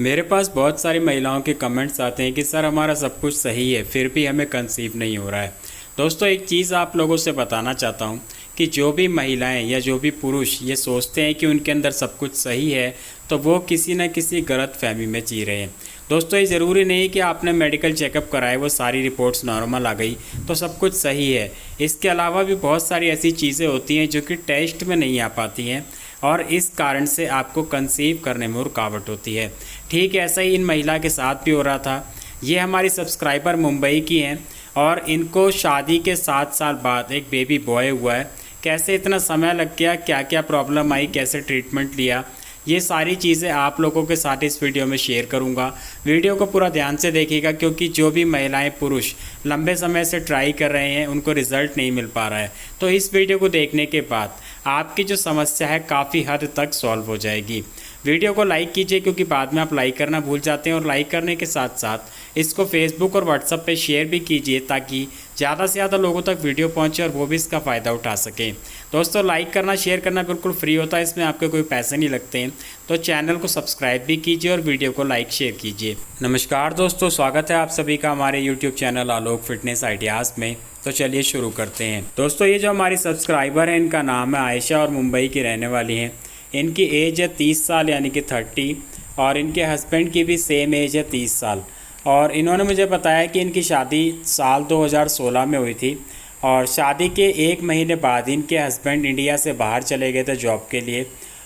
मेरे पास बहुत सारी महिलाओं के कमेंट्स आते हैं कि सर हमारा सब कुछ सही है फिर भी हमें कंसीव नहीं हो रहा है। दोस्तों एक चीज़ आप लोगों से बताना चाहता हूँ कि जो भी महिलाएं या जो भी पुरुष ये सोचते हैं कि उनके अंदर सब कुछ सही है तो वो किसी न किसी गलत फहमी में जी रहे हैं। दोस्तों ये ज़रूरी नहीं कि आपने मेडिकल चेकअप कराए वो सारी रिपोर्ट्स नॉर्मल आ गई तो सब कुछ सही है। इसके अलावा भी बहुत सारी ऐसी चीज़ें होती हैं जो कि टेस्ट में नहीं आ पाती हैं और इस कारण से आपको कंसीव करने में रुकावट होती है। ठीक ऐसा ही इन महिला के साथ भी हो रहा था। ये हमारी सब्सक्राइबर मुंबई की हैं और इनको शादी के 7 साल बाद एक बेबी बॉय हुआ है। कैसे इतना समय लग गया, क्या क्या प्रॉब्लम आई, कैसे ट्रीटमेंट लिया, ये सारी चीज़ें आप लोगों के साथ इस वीडियो में शेयर करूंगा। वीडियो को पूरा ध्यान से देखिएगा क्योंकि जो भी महिलाएं पुरुष लंबे समय से ट्राई कर रहे हैं उनको रिज़ल्ट नहीं मिल पा रहा है, तो इस वीडियो को देखने के बाद आपकी जो समस्या है काफ़ी हद तक सॉल्व हो जाएगी। वीडियो को लाइक कीजिए क्योंकि बाद में आप लाइक करना भूल जाते हैं और लाइक करने के साथ साथ इसको फेसबुक और व्हाट्सएप पे शेयर भी कीजिए ताकि ज़्यादा से ज़्यादा लोगों तक वीडियो पहुंचे और वो भी इसका फ़ायदा उठा सकें। दोस्तों लाइक करना शेयर करना बिल्कुल फ्री होता है, इसमें आपके कोई पैसे नहीं लगते हैं, तो चैनल को सब्सक्राइब भी कीजिए और वीडियो को लाइक शेयर कीजिए। नमस्कार दोस्तों, स्वागत है आप सभी का हमारे यूट्यूब चैनल आलोक फिटनेस आइडियाज़ में। तो चलिए शुरू करते हैं। दोस्तों ये जो हमारी सब्सक्राइबर है इनका नाम है आयशा और मुंबई की रहने वाली हैं। इनकी एज है 30 साल यानी कि 30 और इनके हस्बैंड की भी सेम एज है 30 साल। और इन्होंने मुझे बताया कि इनकी शादी साल 2016 में हुई थी और शादी के 1 महीने बाद इनके हस्बैंड इंडिया से बाहर चले गए थे जॉब के लिए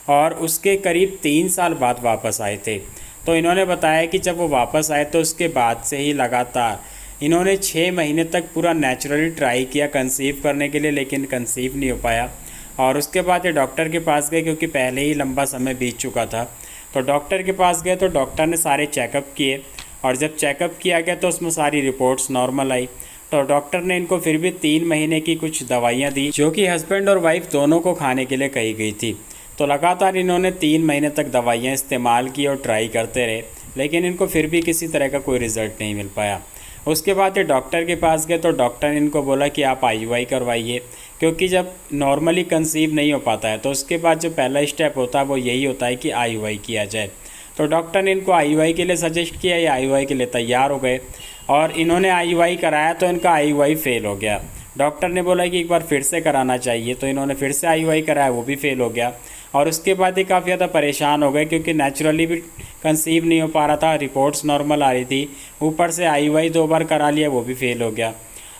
और उसके करीब 3 साल बाद वापस आए थे। तो इन्होंने बताया कि जब वो वापस आए तो उसके बाद से ही लगातार इन्होंने 6 महीने तक पूरा नेचुरली ट्राई किया कंसीव करने के लिए, लेकिन कंसीव नहीं हो पाया। और उसके बाद ये डॉक्टर के पास गए क्योंकि पहले ही लंबा समय बीत चुका था। तो डॉक्टर के पास गए तो डॉक्टर ने सारे चेकअप किए और जब चेकअप किया गया तो उसमें सारी रिपोर्ट्स नॉर्मल आई। तो डॉक्टर ने इनको फिर भी 3 महीने की कुछ दवाइयाँ दी जो कि हस्बैंड और वाइफ दोनों को खाने के लिए कही गई थी। तो लगातार इन्होंने 3 महीने तक दवाइयाँ इस्तेमाल की और ट्राई करते रहे, लेकिन इनको फिर भी किसी तरह का कोई रिज़ल्ट नहीं मिल पाया। उसके बाद ये डॉक्टर के पास गए तो डॉक्टर ने इनको बोला कि आप IUI करवाइए, क्योंकि जब नॉर्मली कंसीव नहीं हो पाता है तो उसके बाद जो पहला स्टेप होता है वो यही होता है कि IUI किया जाए। तो डॉक्टर ने इनको IUI के लिए सजेस्ट किया, ये IUI के लिए तैयार हो गए और इन्होंने IUI कराया तो इनका IUI फेल हो गया। डॉक्टर ने बोला कि एक बार फिर से कराना चाहिए, तो इन्होंने फिर से IUI कराया, वो भी फेल हो गया। और उसके बाद ये काफ़ी ज़्यादा परेशान हो गए क्योंकि नेचुरली भी कंसीव नहीं हो पा रहा था, रिपोर्ट्स नॉर्मल आ रही थी, ऊपर से IUI 2 बार करा लिया, वो भी फेल हो गया।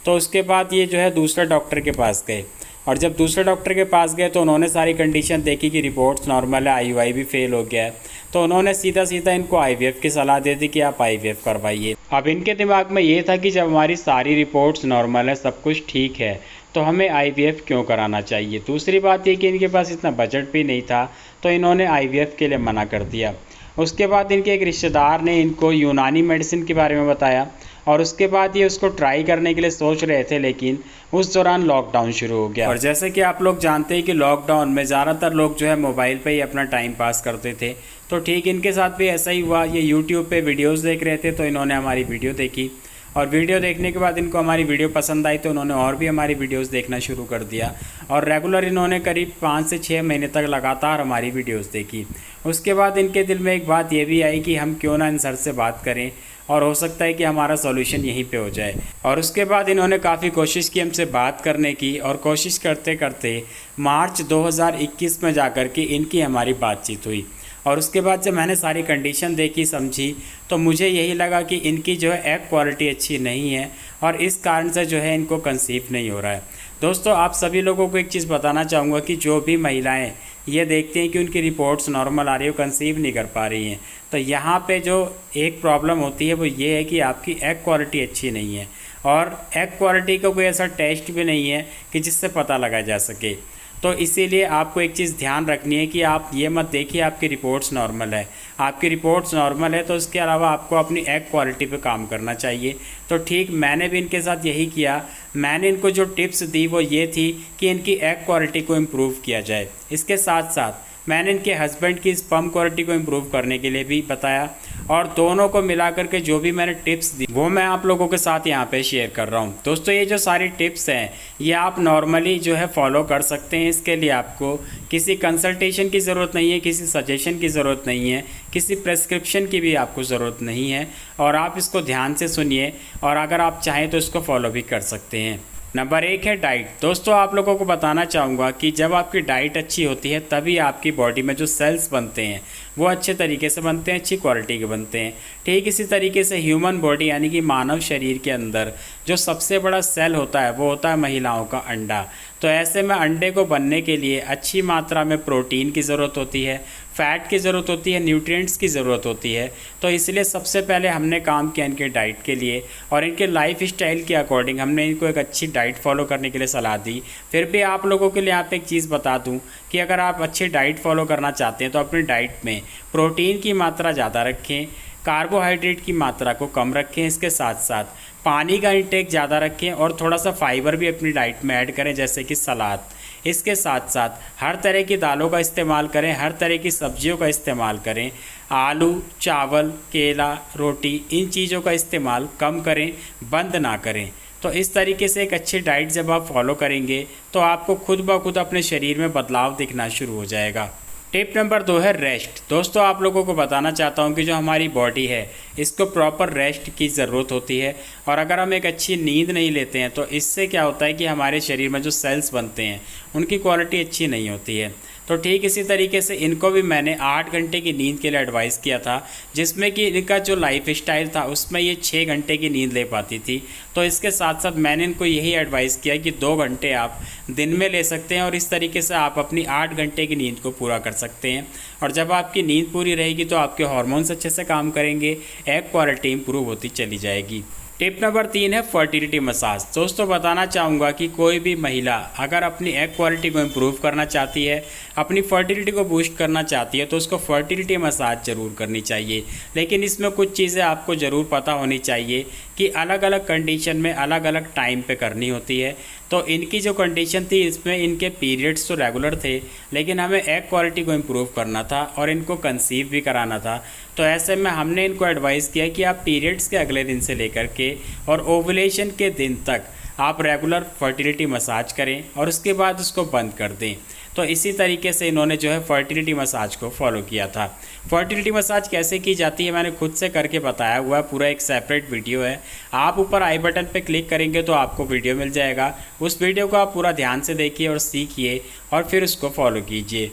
तो उसके बाद ये जो है दूसरे डॉक्टर के पास गए और जब दूसरे डॉक्टर के पास गए तो उन्होंने सारी कंडीशन देखी कि रिपोर्ट्स नॉर्मल है, IUI भी फेल हो गया है। तो उन्होंने सीधा सीधा इनको IVF की सलाह दे दी कि आप IVF करवाइए। अब इनके दिमाग में ये था कि जब हमारी सारी रिपोर्ट्स नॉर्मल है, सब कुछ ठीक है, तो हमें IVF क्यों कराना चाहिए। दूसरी बात ये कि इनके पास इतना बजट भी नहीं था, तो इन्होंने IVF के लिए मना कर दिया। उसके बाद इनके एक रिश्तेदार ने इनको यूनानी मेडिसिन के बारे में बताया और उसके बाद ये उसको ट्राई करने के लिए सोच रहे थे, लेकिन उस दौरान लॉकडाउन शुरू हो गया। और जैसे कि आप लोग जानते हैं कि लॉकडाउन में ज़्यादातर लोग जो है मोबाइल पे ही अपना टाइम पास करते थे, तो ठीक इनके साथ भी ऐसा ही हुआ। ये यूट्यूब पे वीडियोस देख रहे थे तो इन्होंने हमारी वीडियो देखी और वीडियो देखने के बाद इनको हमारी वीडियो पसंद आई तो उन्होंने और भी हमारी वीडियोस देखना शुरू कर दिया और रेगुलर इन्होंने करीब 5 से 6 महीने तक लगातार हमारी वीडियोस देखी। उसके बाद इनके दिल में एक बात ये भी आई कि हम क्यों ना इन सर से बात करें और हो सकता है कि हमारा सॉल्यूशन यहीं पे हो जाए। और उसके बाद इन्होंने काफ़ी कोशिश की हमसे बात करने की और कोशिश करते करते मार्च 2021 में जाकर के इनकी हमारी बातचीत हुई। और उसके बाद जब मैंने सारी कंडीशन देखी समझी तो मुझे यही लगा कि इनकी जो है एग क्वालिटी अच्छी नहीं है और इस कारण से जो है इनको कंसीव नहीं हो रहा है। दोस्तों आप सभी लोगों को एक चीज़ बताना चाहूँगा कि जो भी महिलाएं ये देखते हैं कि उनकी रिपोर्ट्स नॉर्मल आ रही हो, कंसीव नहीं कर पा रही हैं, तो यहाँ पे जो एक प्रॉब्लम होती है वो ये है कि आपकी एग क्वालिटी अच्छी नहीं है और एग क्वालिटी का कोई ऐसा टेस्ट भी नहीं है कि जिससे पता लगाया जा सके। तो इसीलिए आपको एक चीज़ ध्यान रखनी है कि आप ये मत देखिए आपकी रिपोर्ट्स नॉर्मल है, आपकी रिपोर्ट्स नॉर्मल है तो उसके अलावा आपको अपनी एग क्वालिटी पे काम करना चाहिए। तो ठीक मैंने भी इनके साथ यही किया। मैंने इनको जो टिप्स दी वो ये थी कि इनकी एग क्वालिटी को इम्प्रूव किया जाए। इसके साथ साथ मैंने इनके हस्बैंड की स्पर्म क्वालिटी को इम्प्रूव करने के लिए भी बताया और दोनों को मिलाकर के जो भी मैंने टिप्स दी वो मैं आप लोगों के साथ यहाँ पे शेयर कर रहा हूँ। दोस्तों ये जो सारी टिप्स हैं ये आप नॉर्मली जो है फॉलो कर सकते हैं। इसके लिए आपको किसी कंसल्टेशन की ज़रूरत नहीं है, किसी सजेशन की ज़रूरत नहीं है, किसी प्रेस्क्रिप्शन की भी आपको ज़रूरत नहीं है, और आप इसको ध्यान से सुनिए और अगर आप चाहें तो इसको फॉलो भी कर सकते हैं। नंबर 1 है डाइट। दोस्तों आप लोगों को बताना चाहूँगा कि जब आपकी डाइट अच्छी होती है तभी आपकी बॉडी में जो सेल्स बनते हैं वो अच्छे तरीके से बनते हैं, अच्छी क्वालिटी के बनते हैं। ठीक इसी तरीके से ह्यूमन बॉडी यानी कि मानव शरीर के अंदर जो सबसे बड़ा सेल होता है वो होता है महिलाओं का अंडा। तो ऐसे में अंडे को बनने के लिए अच्छी मात्रा में प्रोटीन की ज़रूरत होती है, फैट की ज़रूरत होती है, न्यूट्रिएंट्स की ज़रूरत होती है। तो इसलिए सबसे पहले हमने काम किया इनके डाइट के लिए और इनके लाइफ स्टाइल के अकॉर्डिंग हमने इनको एक अच्छी डाइट फॉलो करने के लिए सलाह दी। फिर भी आप लोगों के लिए आप एक चीज़ बता दूं कि अगर आप अच्छी डाइट फॉलो करना चाहते हैं तो अपनी डाइट में प्रोटीन की मात्रा ज़्यादा रखें, कार्बोहाइड्रेट की मात्रा को कम रखें, इसके साथ साथ पानी का इंटेक ज़्यादा रखें और थोड़ा सा फाइबर भी अपनी डाइट में ऐड करें जैसे कि सलाद। इसके साथ साथ हर तरह की दालों का इस्तेमाल करें, हर तरह की सब्जियों का इस्तेमाल करें। आलू, चावल, केला, रोटी इन चीज़ों का इस्तेमाल कम करें, बंद ना करें। तो इस तरीके से एक अच्छी डाइट जब आप फॉलो करेंगे तो आपको खुद ब खुद अपने शरीर में बदलाव दिखना शुरू हो जाएगा। टिप नंबर 2 है रेस्ट। दोस्तों आप लोगों को बताना चाहता हूं कि जो हमारी बॉडी है इसको प्रॉपर रेस्ट की ज़रूरत होती है और अगर हम एक अच्छी नींद नहीं लेते हैं तो इससे क्या होता है कि हमारे शरीर में जो सेल्स बनते हैं उनकी क्वालिटी अच्छी नहीं होती है। तो ठीक इसी तरीके से इनको भी मैंने 8 घंटे की नींद के लिए एडवाइस किया था, जिसमें कि इनका जो लाइफ स्टाइल था उसमें ये 6 घंटे की नींद ले पाती थी। तो इसके साथ साथ मैंने इनको यही एडवाइस किया कि 2 घंटे आप दिन में ले सकते हैं और इस तरीके से आप अपनी 8 घंटे की नींद को पूरा कर सकते हैं। और जब आपकी नींद पूरी रहेगी तो आपके हार्मोन्स अच्छे से काम करेंगे, एग क्वालिटी इंप्रूव होती चली जाएगी। टिप नंबर 3 है फर्टिलिटी मसाज। दोस्तों बताना चाहूँगा कि कोई भी महिला अगर अपनी एग क्वालिटी को इम्प्रूव करना चाहती है, अपनी फर्टिलिटी को बूस्ट करना चाहती है तो उसको फर्टिलिटी मसाज ज़रूर करनी चाहिए। लेकिन इसमें कुछ चीज़ें आपको ज़रूर पता होनी चाहिए कि अलग अलग कंडीशन में अलग अलग टाइम पे करनी होती है। तो इनकी जो कंडीशन थी इसमें इनके पीरियड्स तो रेगुलर थे लेकिन हमें एग क्वालिटी को इम्प्रूव करना था और इनको कंसीव भी कराना था। तो ऐसे में हमने इनको एडवाइस किया कि आप पीरियड्स के अगले दिन से लेकर के और ओवुलेशन के दिन तक आप रेगुलर फर्टिलिटी मसाज करें और उसके बाद उसको बंद कर दें। तो इसी तरीके से इन्होंने जो है फर्टिलिटी मसाज को फॉलो किया था। फर्टिलिटी मसाज कैसे की जाती है मैंने खुद से करके बताया हुआ है, पूरा एक सेपरेट वीडियो है। आप ऊपर आई बटन पे क्लिक करेंगे तो आपको वीडियो मिल जाएगा, उस वीडियो को आप पूरा ध्यान से देखिए और सीखिए और फिर उसको फॉलो कीजिए।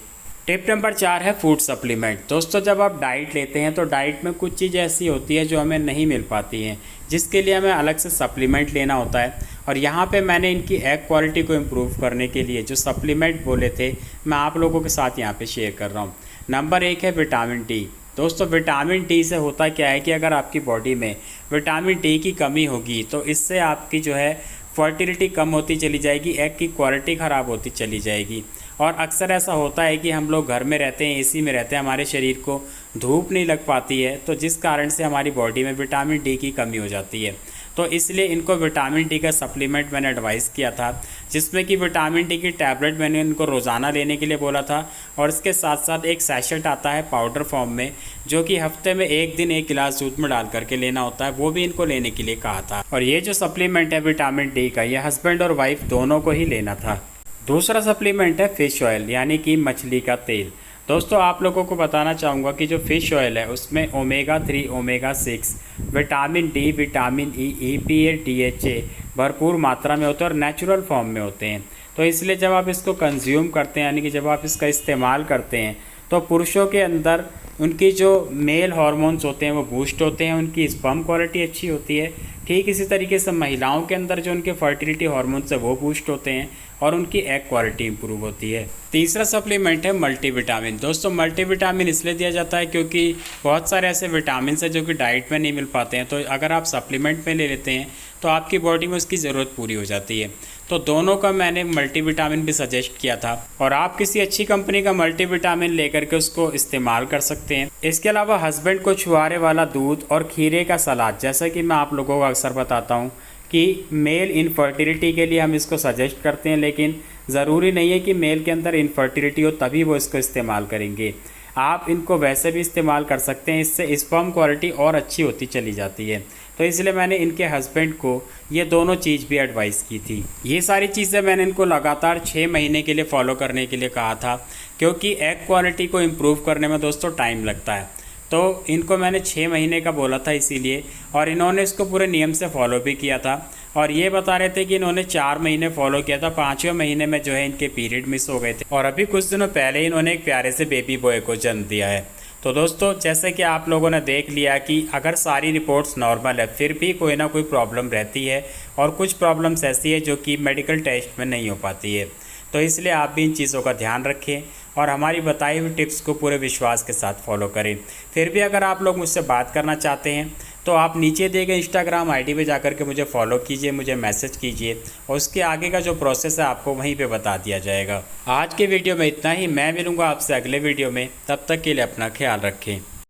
टिप नंबर 4 है फूड सप्लीमेंट। दोस्तों जब आप डाइट लेते हैं तो डाइट में कुछ चीज़ ऐसी होती है जो हमें नहीं मिल पाती हैं, जिसके लिए हमें अलग से सप्लीमेंट लेना होता है। और यहाँ पे मैंने इनकी एग क्वालिटी को इम्प्रूव करने के लिए जो सप्लीमेंट बोले थे मैं आप लोगों के साथ यहाँ पे शेयर कर रहा हूँ। नंबर 1 है विटामिन डी। दोस्तों विटामिन डी से होता क्या है कि अगर आपकी बॉडी में विटामिन डी की कमी होगी तो इससे आपकी जो है फर्टिलिटी कम होती चली जाएगी, एग की क्वालिटी ख़राब होती चली जाएगी। और अक्सर ऐसा होता है कि हम लोग घर में रहते हैं, एसी में रहते हैं, हमारे शरीर को धूप नहीं लग पाती है तो जिस कारण से हमारी बॉडी में विटामिन डी की कमी हो जाती है। तो इसलिए इनको विटामिन डी का सप्लीमेंट मैंने एडवाइस किया था, जिसमें कि विटामिन डी की टैबलेट मैंने इनको रोज़ाना लेने के लिए बोला था और इसके साथ साथ एक सैशेट आता है पाउडर फॉर्म में जो कि हफ्ते में 1 दिन 1 गिलास दूध में डाल करके लेना होता है, वो भी इनको लेने के लिए कहा था। और ये जो सप्लीमेंट है विटामिन डी का, ये हस्बैंड और वाइफ दोनों को ही लेना था। दूसरा सप्लीमेंट है फ़िश ऑयल यानी कि मछली का तेल। दोस्तों आप लोगों को बताना चाहूँगा कि जो फ़िश ऑयल है उसमें omega 3, omega 6, vitamin D, vitamin E, EPA, DHA भरपूर मात्रा में होते हैं और नेचुरल फॉर्म में होते हैं। तो इसलिए जब आप इसको कंज्यूम करते हैं यानी कि जब आप इसका इस्तेमाल करते हैं तो पुरुषों के अंदर उनकी जो मेल हार्मोन्स होते हैं वो बूस्ट होते हैं, उनकी स्पर्म क्वालिटी अच्छी होती है। ठीक इसी तरीके से महिलाओं के अंदर जो उनके फर्टिलिटी हार्मोन्स है वो बूस्ट होते हैं और उनकी एग क्वालिटी इंप्रूव होती है। तीसरा सप्लीमेंट है मल्टीविटामिन। दोस्तों मल्टीविटामिन इसलिए दिया जाता है क्योंकि बहुत सारे ऐसे विटामिन हैं जो कि डाइट में नहीं मिल पाते हैं, तो अगर आप सप्लीमेंट में ले लेते हैं तो आपकी बॉडी में उसकी ज़रूरत पूरी हो जाती है। तो दोनों का मैंने मल्टीविटामिन भी सजेस्ट किया था और आप किसी अच्छी कंपनी का मल्टीविटामिन लेकर के उसको इस्तेमाल कर सकते हैं। इसके अलावा हस्बैंड को छुआरे वाला दूध और खीरे का सलाद, जैसा कि मैं आप लोगों को अक्सर बताता हूँ कि मेल इनफर्टिलिटी के लिए हम इसको सजेस्ट करते हैं, लेकिन ज़रूरी नहीं है कि मेल के अंदर इनफर्टिलिटी हो तभी वो इसको इस्तेमाल करेंगे। आप इनको वैसे भी इस्तेमाल कर सकते हैं, इससे स्पर्म क्वालिटी और अच्छी होती चली जाती है। तो इसलिए मैंने इनके हस्बैंड को ये दोनों चीज़ भी एडवाइस की थी। ये सारी चीज़ें मैंने इनको लगातार 6 महीने के लिए फॉलो करने के लिए कहा था, क्योंकि एग क्वालिटी को इम्प्रूव करने में दोस्तों टाइम लगता है। तो इनको मैंने 6 महीने का बोला था इसीलिए, और इन्होंने इसको पूरे नियम से फॉलो भी किया था। और ये बता रहे थे कि इन्होंने 4 महीने फॉलो किया था, 5वें महीने में जो है इनके पीरियड मिस हो गए थे, और अभी कुछ दिनों पहले इन्होंने एक प्यारे से बेबी बॉय को जन्म दिया है। तो दोस्तों, जैसे कि आप लोगों ने देख लिया कि अगर सारी रिपोर्ट्स नॉर्मल है, फिर भी कोई ना कोई प्रॉब्लम रहती है, और कुछ प्रॉब्लम्स ऐसी है जो कि मेडिकल टेस्ट में नहीं हो पाती है। तो इसलिए आप भी इन चीज़ों का ध्यान रखें और हमारी बताई हुई टिप्स को पूरे विश्वास के साथ फॉलो करें। फिर भी अगर आप लोग मुझसे बात करना चाहते हैं तो आप नीचे दिए गए इंस्टाग्राम आईडी पे जाकर के मुझे फॉलो कीजिए, मुझे मैसेज कीजिए, और उसके आगे का जो प्रोसेस है आपको वहीं पे बता दिया जाएगा। आज के वीडियो में इतना ही। मैं मिलूँगा आपसे अगले वीडियो में, तब तक के लिए अपना ख्याल रखें।